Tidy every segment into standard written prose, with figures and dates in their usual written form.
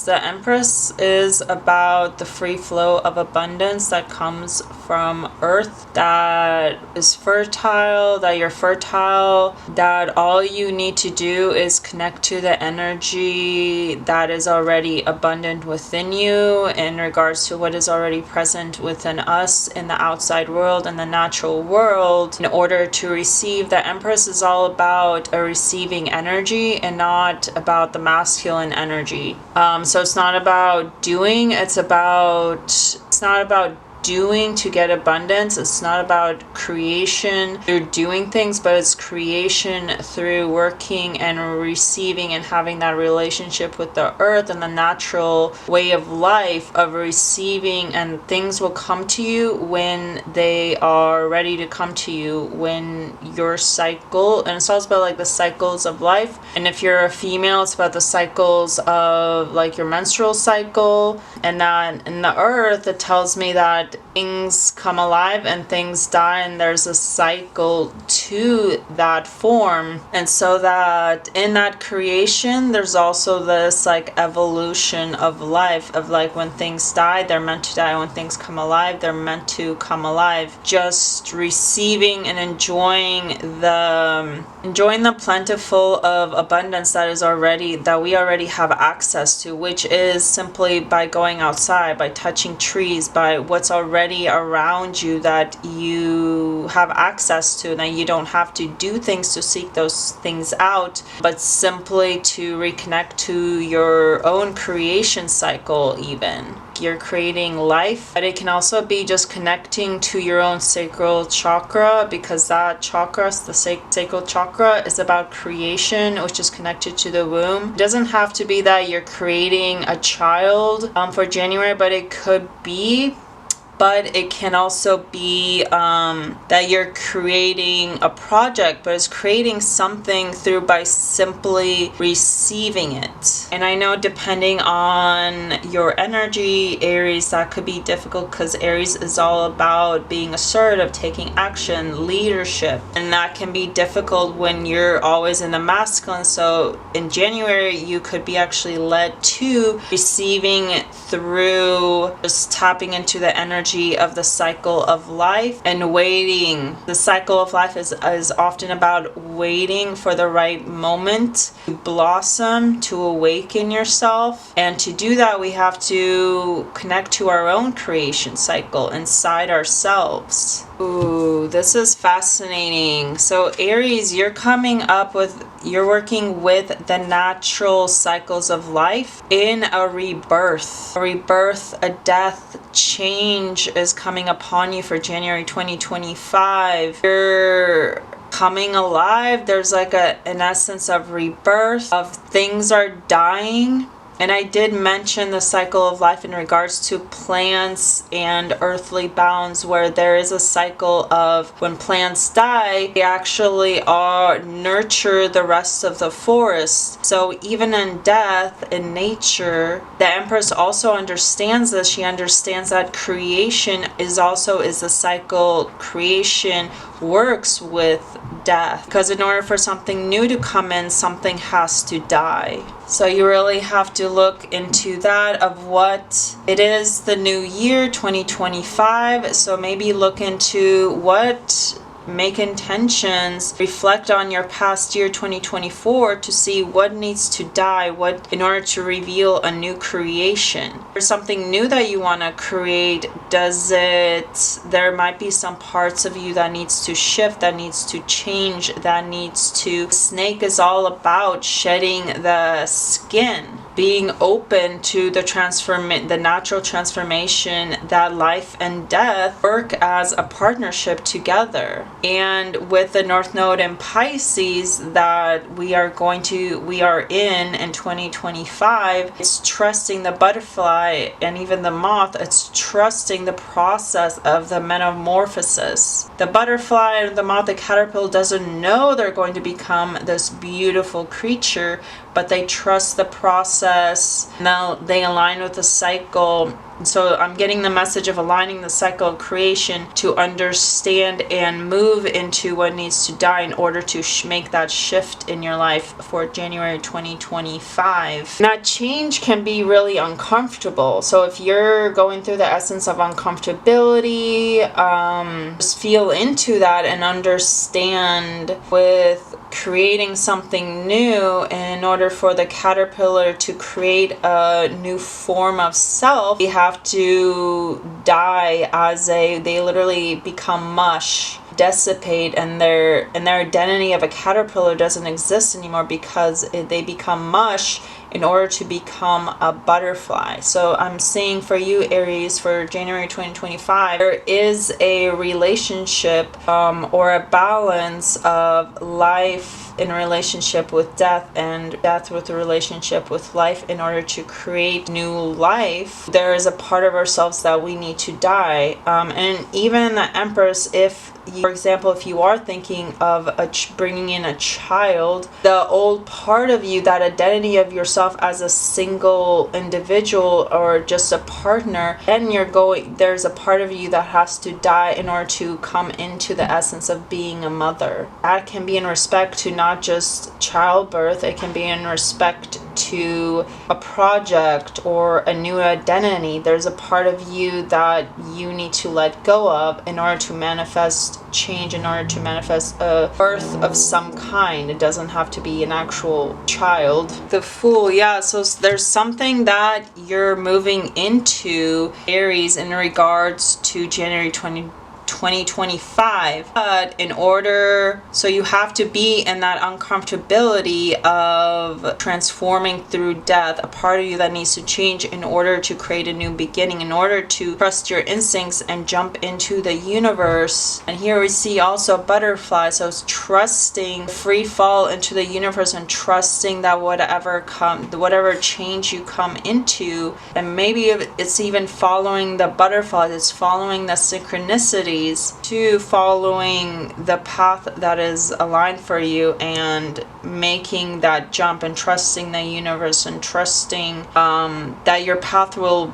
the Empress is about the free flow of abundance that comes from Earth, that is fertile, that you're fertile, that all you need to do is connect to the energy that is already abundant within you in regards to what is already present within us in the outside world and the natural world in order to receive. The Empress is all about a receiving energy and not about the masculine energy. So it's not about doing, it's not about doing to get abundance. It's not about creation through doing things, but it's creation through working and receiving and having that relationship with the earth and the natural way of life of receiving, and things will come to you when they are ready to come to you, when your cycle, and it's also about like the cycles of life. And if you're a female, it's about the cycles of like your menstrual cycle. And then in the earth, it tells me that things come alive and things die, and there's a cycle to that form. And so that in that creation, there's also this like evolution of life, of like when things die, they're meant to die. When things come alive, they're meant to come alive. Just receiving and enjoying the plentiful of abundance that we already have access to, which is simply by going outside, by touching trees, by what's already around you that you have access to, and that you don't have to do things to seek those things out, but simply to reconnect to your own creation cycle. Even you're creating life, but it can also be just connecting to your own sacral chakra, because that chakra, the sacral chakra, is about creation, which is connected to the womb. It doesn't have to be that you're creating a child for January, but it could be. But it can also be that you're creating a project, but it's creating something through by simply receiving it. And I know depending on your energy, Aries, that could be difficult, because Aries is all about being assertive, taking action, leadership. And that can be difficult when you're always in the masculine. So in January, you could be actually led to receiving through just tapping into the energy of the cycle of life and waiting. The cycle of life is often about waiting for the right moment to blossom, to awaken yourself. And to do that, we have to connect to our own creation cycle inside ourselves. Ooh, this is fascinating. So Aries, you're working with the natural cycles of life in a rebirth. A rebirth, a death, change is coming upon you for January 2025. You're coming alive. There's like an essence of rebirth, of things are dying. And I did mention the cycle of life in regards to plants and earthly bounds, where there is a cycle of when plants die, they actually nurture the rest of the forest. So even in death, in nature, the Empress also understands this. She understands that creation is a cycle. Creation works with death, because in order for something new to come in, something has to die. So you really have to look into that, of what it is, the new year 2025. So maybe look into make intentions, reflect on your past year 2024 to see what needs to die, in order to reveal a new creation. There's something new that you want to create. There might be some parts of you that needs to shift, that needs to change, Snake is all about shedding the skin, being open to the natural transformation that life and death work as a partnership together. And with the North Node in Pisces that we are in 2025, it's trusting the butterfly and even the moth. It's trusting the process of the metamorphosis. The butterfly and the moth, the caterpillar, doesn't know they're going to become this beautiful creature, but they trust the process. Now they align with the cycle. So I'm getting the message of aligning the cycle of creation to understand and move into what needs to die in order to make that shift in your life for January 2025. That change can be really uncomfortable. So if you're going through the essence of uncomfortability, just feel into that and understand with creating something new. In order for the caterpillar to create a new form of self, they have to die they literally become mush, dissipate, and their identity of a caterpillar doesn't exist anymore because they become mush in order to become a butterfly. So I'm seeing for you, Aries, for January 2025, there is a relationship or a balance of life in relationship with death and death with a relationship with life in order to create new life. There is a part of ourselves that we need to die. And even the Empress, for example, if you are thinking of bringing in a child, the old part of you, that identity of yourself as a single individual or just a partner, then there's a part of you that has to die in order to come into the essence of being a mother. That can be in respect to not just childbirth, it can be in respect to a project or a new identity. There's a part of you that you need to let go of in order to manifest change, in order to manifest a birth of some kind. It doesn't have to be an actual child. The Fool, yeah, so there's something that you're moving into, Aries, in regards to January 2025, but so you have to be in that uncomfortability of transforming through death, a part of you that needs to change in order to create a new beginning, in order to trust your instincts and jump into the universe. And here we see also butterfly, so it's trusting, free fall into the universe and trusting that whatever change you come into, and maybe it's even following the butterflies, it's following the synchronicity to following the path that is aligned for you and making that jump and trusting the universe and trusting that your path will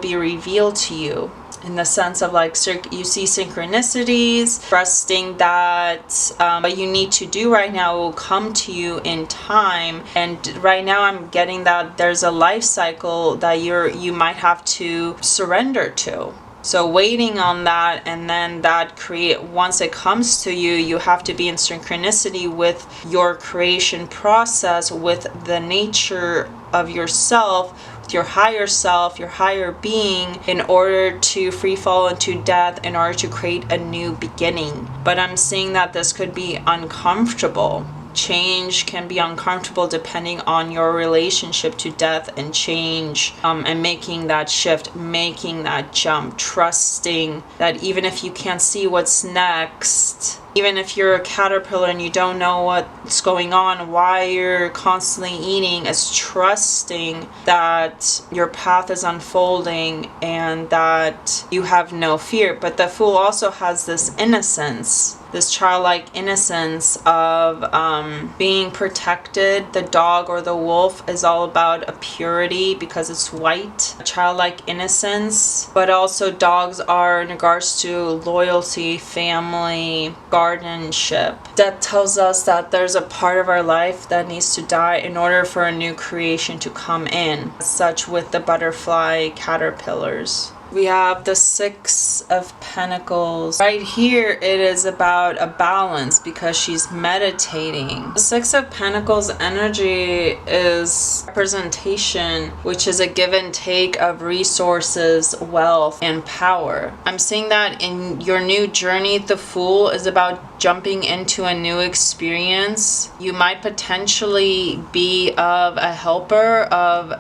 be revealed to you, in the sense of like you see synchronicities, trusting that what you need to do right now will come to you in time. And right now I'm getting that there's a life cycle that you might have to surrender to. So waiting on that, and then once it comes to you, you have to be in synchronicity with your creation process, with the nature of yourself, with your higher self, your higher being, in order to free fall into death, in order to create a new beginning. But I'm seeing that this could be uncomfortable. Change can be uncomfortable depending on your relationship to death and change, and making that shift, making that jump, trusting that even if you can't see what's next, even if you're a caterpillar and you don't know what's going on, why you're constantly eating, is trusting that your path is unfolding and that you have no fear. But the Fool also has this innocence, this childlike innocence of being protected. The dog or the wolf is all about a purity because it's white, childlike innocence. But also dogs are in regards to loyalty, family, guardianship. That tells us that there's a part of our life that needs to die in order for a new creation to come in. Such with the butterfly caterpillars. We have the Six of Pentacles. Right here, it is about a balance because she's meditating. The Six of Pentacles energy is representation, which is a give and take of resources, wealth, and power. I'm seeing that in your new journey, the Fool is about jumping into a new experience. You might potentially be of a helper, of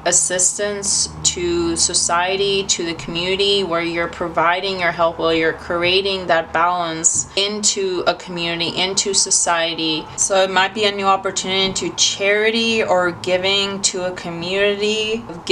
assistance to society, to the community, where you're providing your help, where you're creating that balance into a community, into society. So it might be a new opportunity to charity or giving to a community, of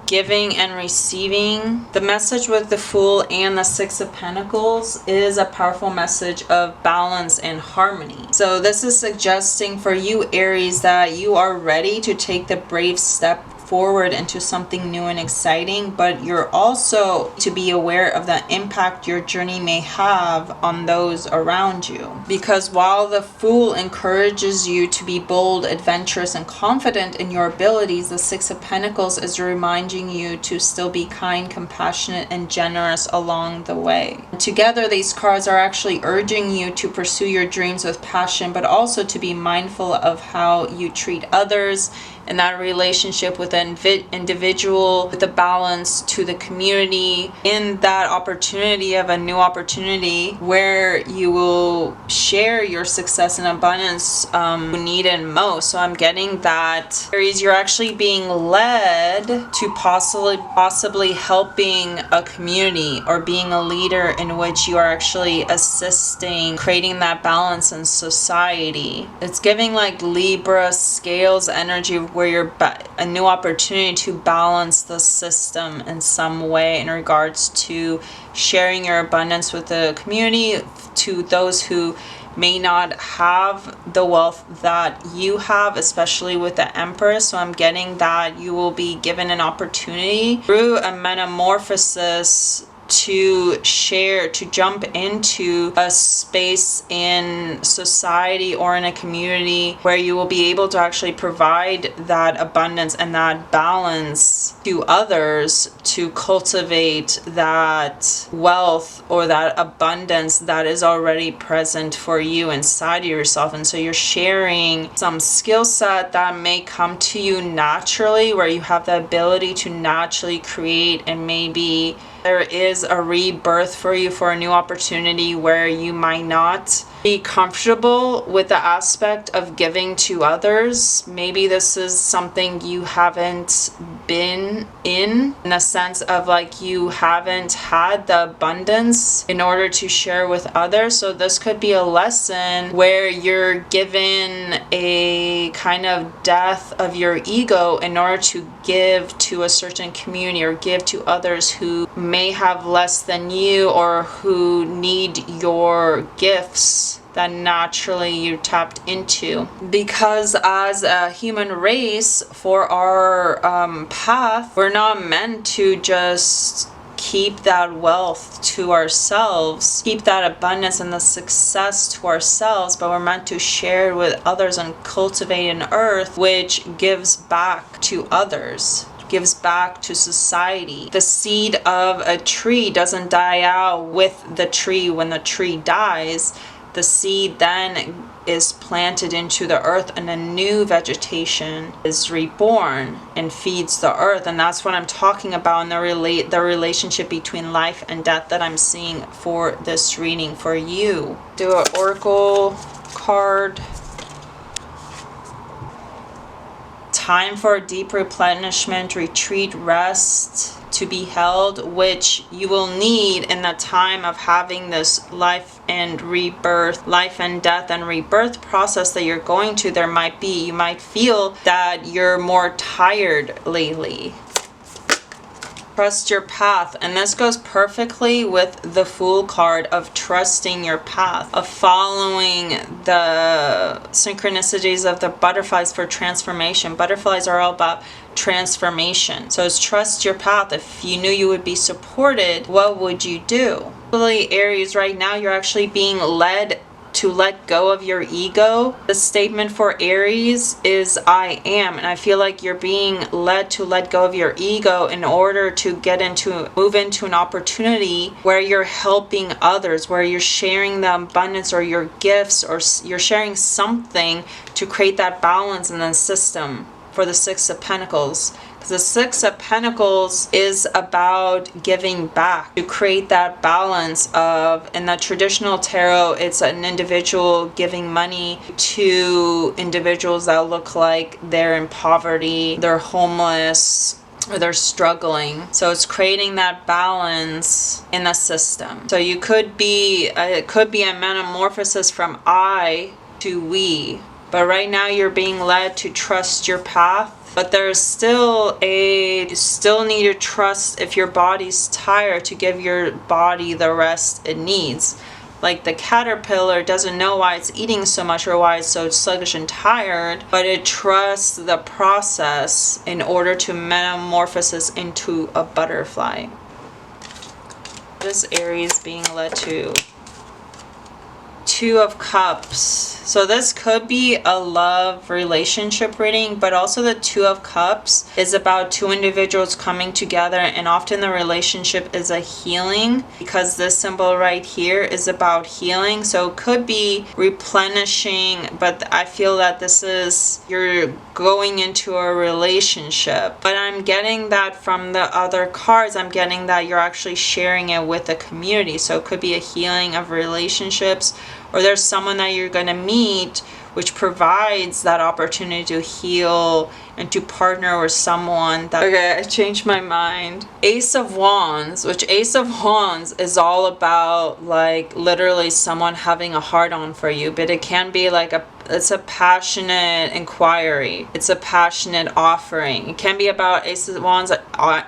giving and receiving. The message with the Fool and the Six of Pentacles is a powerful message of balance and harmony. So this is suggesting for you, Aries, that you are ready to take the brave step forward into something new and exciting, but you're also to be aware of the impact your journey may have on those around you. Because while the Fool encourages you to be bold, adventurous, and confident in your abilities, the Six of Pentacles is reminding you to still be kind, compassionate, and generous along the way. Together, these cards are actually urging you to pursue your dreams with passion, but also to be mindful of how you treat others in that relationship with an individual, with a balance to the community, in that opportunity of a new opportunity where you will share your success and abundance who need it most. So I'm getting that, Aries, you're actually being led to possibly helping a community or being a leader in which you are actually assisting, creating that balance in society. It's giving like Libra scales energy, where you're a new opportunity to balance the system in some way in regards to sharing your abundance with the community, to those who may not have the wealth that you have, especially with the Empress. So I'm getting that you will be given an opportunity through a metamorphosis to share, to jump into a space in society or in a community where you will be able to actually provide that abundance and that balance to others, to cultivate that wealth or that abundance that is already present for you inside of yourself. And so you're sharing some skill set that may come to you naturally, where you have the ability to naturally create, and maybe there is a rebirth for you for a new opportunity where you might not be comfortable with the aspect of giving to others. Maybe this is something you haven't been in the sense of like you haven't had the abundance in order to share with others. So this could be a lesson where you're given a kind of death of your ego in order to give to a certain community or give to others who may have less than you or who need your gifts that naturally you tapped into. Because as a human race, for our path, we're not meant to just keep that wealth to ourselves, keep that abundance and the success to ourselves, but we're meant to share it with others and cultivate an earth which gives back to others, gives back to society. The seed of a tree doesn't die out with the tree when the tree dies. The seed then is planted into the earth and a new vegetation is reborn and feeds the earth. And that's what I'm talking about in the relationship between life and death that I'm seeing for this reading for you. Do an oracle card. Time for deep replenishment, retreat, rest to be held, which you will need in the time of having this life and death and rebirth process that you're going to. You might feel that you're more tired lately. Trust your path, and this goes perfectly with the Fool card of trusting your path, of following the synchronicities of the butterflies for transformation. Butterflies are all about transformation. So it's trust your path. If you knew you would be supported, what would you do? Really, Aries, right now you're actually being led to let go of your ego. The statement for Aries is I am, and I feel like you're being led to let go of your ego in order to move into an opportunity where you're helping others, where you're sharing the abundance or your gifts, or you're sharing something to create that balance in the system. for the Six of Pentacles. The Six of Pentacles is about giving back, to create that balance of, in the traditional tarot, it's an individual giving money to individuals that look like they're in poverty, they're homeless, or they're struggling. So it's creating that balance in the system. So you could be, it could be a metamorphosis from I to we. But right now you're being led to trust your path. But there's still you still need to trust, if your body's tired, to give your body the rest it needs. Like the caterpillar doesn't know why it's eating so much or why it's so sluggish and tired, but it trusts the process in order to metamorphosis into a butterfly. This Aries being led to Two of Cups. So this could be a love relationship reading, but also the Two of Cups is about two individuals coming together, and often the relationship is a healing, because this symbol right here is about healing. So it could be replenishing, but I feel that this is, you're going into a relationship. But I'm getting that from the other cards, I'm getting that you're actually sharing it with a community. So it could be a healing of relationships, or there's someone that you're going to meet which provides that opportunity to heal and to partner with someone that... Okay, I changed my mind. Ace of Wands, which Ace of Wands is all about like literally someone having a heart-on for you, but it can be like it's a passionate inquiry. It's a passionate offering. It can be about Ace of Wands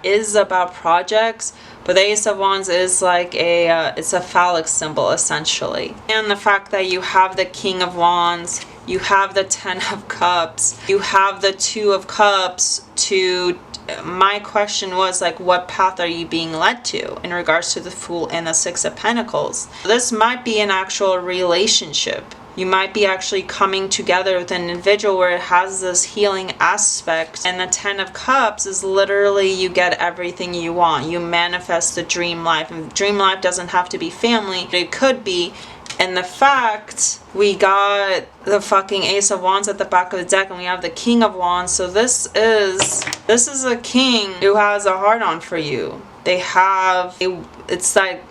is about projects, but the Ace of Wands is like it's a phallic symbol essentially. And the fact that you have the King of Wands, you have the Ten of Cups, you have the Two of Cups. My question was like, what path are you being led to in regards to the Fool and the Six of Pentacles? This might be an actual relationship. You might be actually coming together with an individual where it has this healing aspect. And the Ten of Cups is literally you get everything you want. You manifest the dream life. And dream life doesn't have to be family, but it could be. And the fact we got the fucking Ace of Wands at the back of the deck, and we have the King of Wands. So this is a king who has a heart-on for you. It's like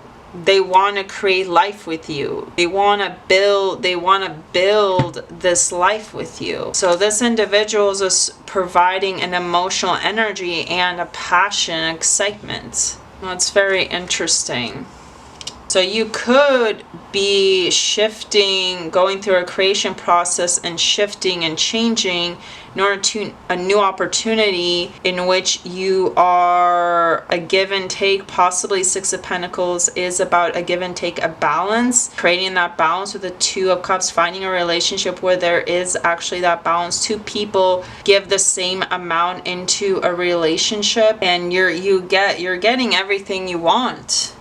they want to create life with you. They want to build this life with you. So this individual is just providing an emotional energy and a passion and excitement. Well, it's very interesting. So you could be shifting, going through a creation process and shifting and changing in order to a new opportunity in which you are a give and take. Possibly Six of Pentacles is about a give and take, a balance, creating that balance with the Two of Cups, finding a relationship where there is actually that balance. Two people give the same amount into a relationship, and you're getting everything you want.